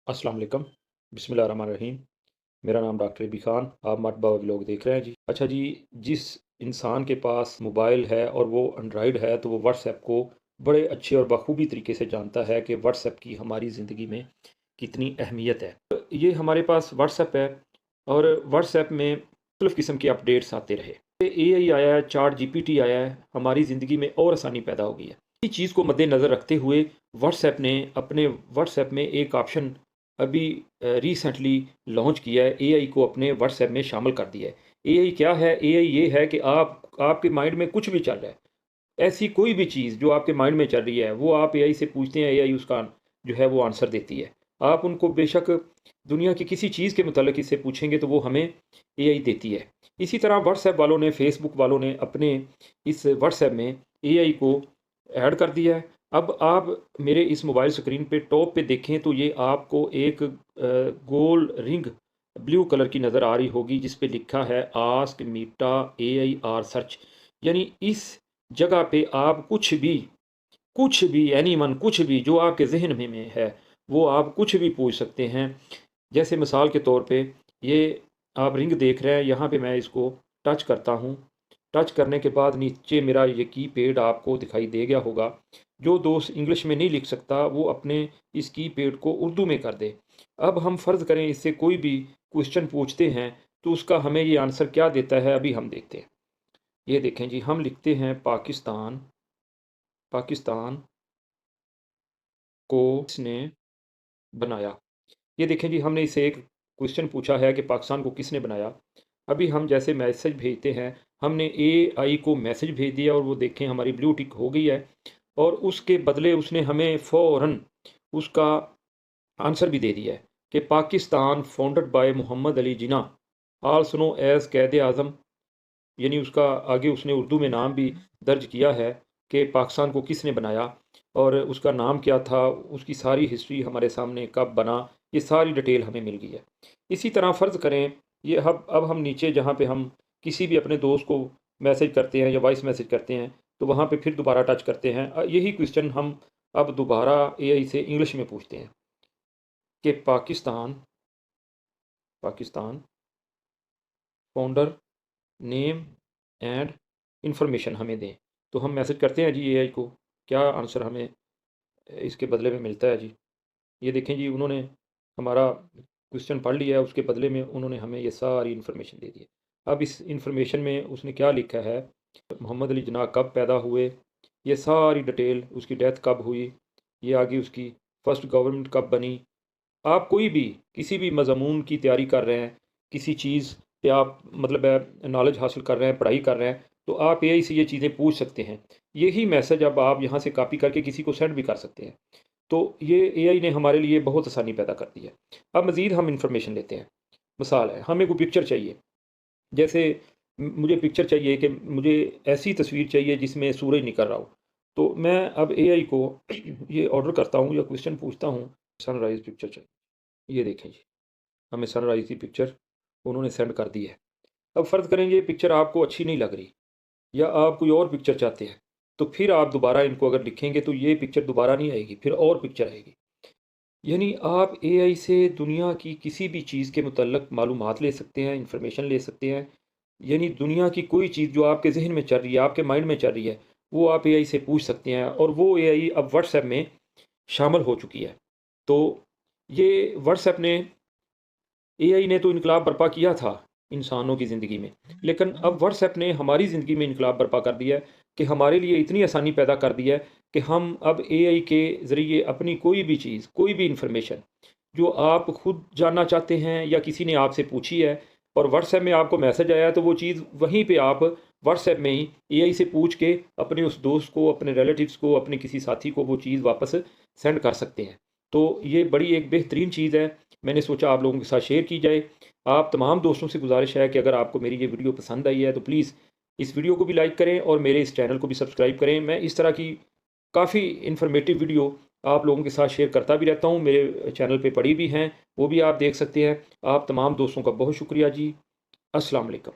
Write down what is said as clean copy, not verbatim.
अस्सलाम वालेकुम, बिस्मिल्लाहिर्रहमानिर्रहीम। मेरा नाम डॉक्टर रबी ख़ान, आप मतबा व्लॉग देख रहे हैं जी। अच्छा जी, जिस इंसान के पास मोबाइल है और वो एंड्रॉयड है तो वो व्हाट्सएप को बड़े अच्छे और बखूबी तरीके से जानता है कि व्हाट्सएप की हमारी ज़िंदगी में कितनी अहमियत है। ये हमारे पास व्हाट्सएप है और व्हाट्सएप में मुख्तलिफ़ किस्म के अपडेट्स आते रहे। एआई आया है, चैट जीपीटी आया है, हमारी ज़िंदगी में और आसानी पैदा हो गई है। इसी चीज़ को मद्देनज़र रखते हुए व्हाट्सएप ने अपने व्हाट्सएप में एक ऑप्शन अभी रिसेंटली लॉन्च किया है, एआई को अपने व्हाट्सएप में शामिल कर दिया है। एआई क्या है? एआई ये है कि आपके माइंड में कुछ भी चल रहा है, ऐसी कोई भी चीज़ जो आपके माइंड में चल रही है, वो आप एआई से पूछते हैं, एआई उसका जो है वो आंसर देती है। आप उनको बेशक दुनिया की किसी चीज़ के मुताल्लिक इससे पूछेंगे तो वो हमें एआई देती है। इसी तरह व्हाट्सएप वालों ने, फेसबुक वालों ने अपने इस व्हाट्सएप में एआई को ऐड कर दिया है। अब आप मेरे इस मोबाइल स्क्रीन पे टॉप पे देखें तो ये आपको एक गोल रिंग ब्लू कलर की नज़र आ रही होगी जिस पे लिखा है आस्क मीटा एआई आर सर्च। यानी इस जगह पे आप कुछ भी एनीवन कुछ भी जो आपके ज़हन में है, वो आप कुछ भी पूछ सकते हैं। जैसे मिसाल के तौर पे ये आप रिंग देख रहे हैं, यहाँ पे मैं इसको टच करता हूँ। टच करने के बाद नीचे मेरा ये कीपैड आपको दिखाई दे गया होगा। जो दोस्त इंग्लिश में नहीं लिख सकता वो अपने इस कीपैड को उर्दू में कर दे। अब हम फ़र्ज़ करें इससे कोई भी क्वेश्चन पूछते हैं तो उसका हमें ये आंसर क्या देता है अभी हम देखते हैं। ये देखें जी, हम लिखते हैं पाकिस्तान पाकिस्तान को किसने बनाया? ये देखें जी, हमने इससे एक क्वेश्चन पूछा है कि पाकिस्तान को किसने बनाया। अभी हम जैसे मैसेज भेजते हैं, हमने एआई को मैसेज भेज दिया और वो देखें हमारी ब्लू टिक हो गई है और उसके बदले उसने हमें फ़ौरन उसका आंसर भी दे दिया है कि Pakistan founded by Mohammad Ali Jinnah, also known as Quaid Azam. यानी उसका आगे उसने उर्दू में नाम भी दर्ज किया है कि पाकिस्तान को किसने बनाया और उसका नाम क्या था, उसकी सारी हिस्ट्री हमारे सामने कब बना, ये सारी डिटेल हमें मिल गई है। इसी तरह फ़र्ज़ करें ये अब हम नीचे जहाँ पे हम किसी भी अपने दोस्त को मैसेज करते हैं या वॉइस मैसेज करते हैं, तो वहाँ पे फिर दोबारा टच करते हैं। यही क्वेश्चन हम अब दोबारा एआई से इंग्लिश में पूछते हैं कि Pakistan founder name and information हमें दें। तो हम मैसेज करते हैं जी एआई को, क्या आंसर हमें इसके बदले में मिलता है जी। ये देखें जी, उन्होंने हमारा क्वेश्चन पढ़ लिया है, उसके बदले में उन्होंने हमें ये सारी इन्फॉर्मेशन दे दी है। अब इस इन्फॉर्मेशन में उसने क्या लिखा है, मोहम्मद अली जिन्ना कब पैदा हुए, ये सारी डिटेल, उसकी डेथ कब हुई, ये आगे उसकी फर्स्ट गवर्नमेंट कब बनी। आप कोई भी किसी भी मज़मून की तैयारी कर रहे हैं, किसी चीज़ पे आप मतलब नॉलेज हासिल कर रहे हैं, पढ़ाई कर रहे हैं, तो आप एआई से ये चीज़ें पूछ सकते हैं। यही मैसेज अब आप यहाँ से कॉपी करके किसी को सेंड भी कर सकते हैं। तो ये एआई ने हमारे लिए बहुत आसानी पैदा कर दी है। अब मज़ीद हम इन्फॉर्मेशन लेते हैं। मिसाल है, हमें कोई पिक्चर चाहिए, जैसे मुझे पिक्चर चाहिए कि मुझे ऐसी तस्वीर चाहिए जिसमें सूरज निकल रहा हो। तो मैं अब एआई को ये ऑर्डर करता हूँ या क्वेश्चन पूछता हूँ, सनराइज़ पिक्चर चाहिए। ये देखें जी, हमें सनराइज़ की पिक्चर उन्होंने सेंड कर दी है। अब फ़र्ज़ करें ये पिक्चर आपको अच्छी नहीं लग रही या आप कोई और पिक्चर चाहते हैं, तो फिर आप दोबारा इनको अगर लिखेंगे तो ये पिक्चर दोबारा नहीं आएगी, फिर और पिक्चर आएगी। यानी आप एआई से दुनिया की किसी भी चीज़ के मुतल्लिक़ मालूमात ले सकते हैं, इन्फॉर्मेशन ले सकते हैं। यानी दुनिया की कोई चीज़ जो आपके ज़हन में चल रही है, आपके माइंड में चल रही है, वो आप एआई से पूछ सकते हैं और वो एआई अब व्हाट्सएप में शामिल हो चुकी है। तो ये व्हाट्सएप ने एआई ने तो इनकलाब बर्पा किया था इंसानों की ज़िंदगी में, लेकिन अब व्हाट्सएप ने हमारी ज़िंदगी में इनकलाब बर्पा कर दिया है कि हमारे लिए इतनी आसानी पैदा कर दी है कि हम अब एआई के ज़रिए अपनी कोई भी चीज़, कोई भी इन्फॉर्मेशन जो आप खुद जानना चाहते हैं या किसी ने आपसे पूछी है और व्हाट्सएप में आपको मैसेज आया है, तो वो चीज़ वहीं पे आप व्हाट्सएप में ही एआई से पूछ के अपने उस दोस्त को, अपने रिलेटिव्स को, अपने किसी साथी को वो चीज़ वापस सेंड कर सकते हैं। तो ये बड़ी एक बेहतरीन चीज़ है, मैंने सोचा आप लोगों के साथ शेयर की जाए। आप तमाम दोस्तों से गुज़ारिश है कि अगर आपको मेरी ये वीडियो पसंद आई है तो प्लीज़ इस वीडियो को भी लाइक करें और मेरे इस चैनल को भी सब्सक्राइब करें। मैं इस तरह की काफ़ी इन्फॉर्मेटिव वीडियो आप लोगों के साथ शेयर करता भी रहता हूँ। मेरे चैनल पे पड़ी भी हैं, वो भी आप देख सकते हैं। आप तमाम दोस्तों का बहुत शुक्रिया जी। अस्सलाम वालेकुम।